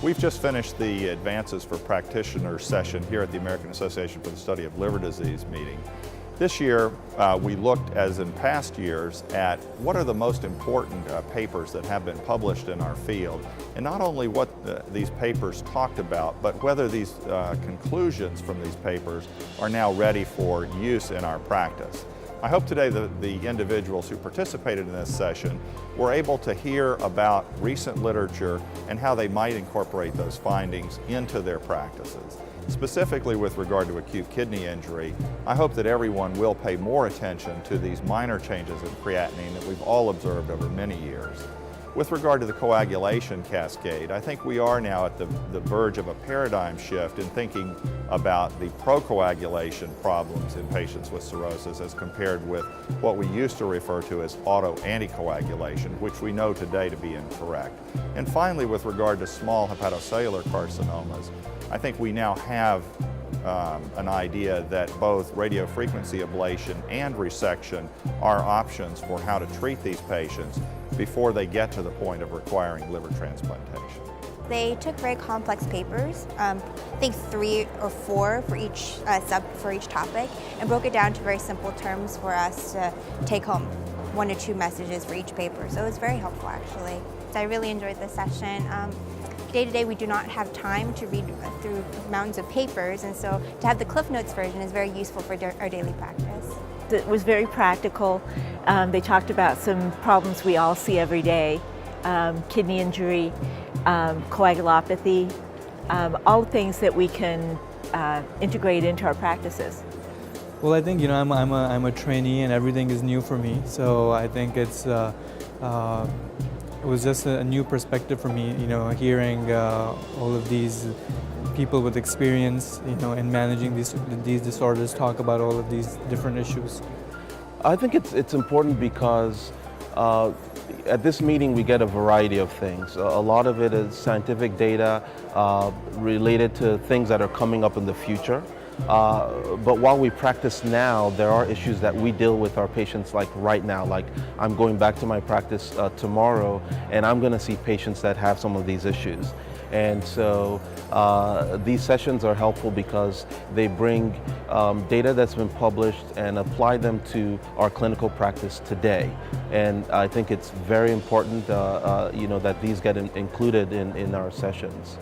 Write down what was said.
We've just finished the Advances for Practitioners session here at the American Association for the Study of Liver Disease meeting. This year, we looked, as in past years, at what are the most important papers that have been published in our field, and not only what these papers talked about, but whether these conclusions from these papers are now ready for use in our practice. I hope today the individuals who participated in this session were able to hear about recent literature and how they might incorporate those findings into their practices. Specifically with regard to acute kidney injury, I hope that everyone will pay more attention to these minor changes in creatinine that we've all observed over many years. With regard to the coagulation cascade, I think we are now at the verge of a paradigm shift in thinking about the procoagulation problems in patients with cirrhosis as compared with what we used to refer to as auto-anticoagulation, which we know today to be incorrect. And finally, with regard to small hepatocellular carcinomas, I think we now have an idea that both radiofrequency ablation and resection are options for how to treat these patients before they get to the point of requiring liver transplantation. They took very complex papers, I think 3 or 4 for each for each topic, and broke it down to very simple terms for us to take home 1 to 2 messages for each paper. So it was very helpful, actually. So I really enjoyed this session. Day to day, we do not have time to read through mountains of papers, and so to have the Cliff Notes version is very useful for our daily practice. It was very practical. They talked about some problems we all see every day, kidney injury, coagulopathy, all things that we can integrate into our practices. Well, I think I'm a trainee and everything is new for me, so I think it was just a new perspective for me, hearing all of these people with experience, in managing these disorders talk about all of these different issues. I think it's important because at this meeting we get a variety of things. A lot of it is scientific data related to things that are coming up in the future. But while we practice now, there are issues that we deal with our patients like right now. Like I'm going back to my practice tomorrow and I'm going to see patients that have some of these issues. And so these sessions are helpful because they bring data that's been published and apply them to our clinical practice today. And I think it's very important that these get included in our sessions.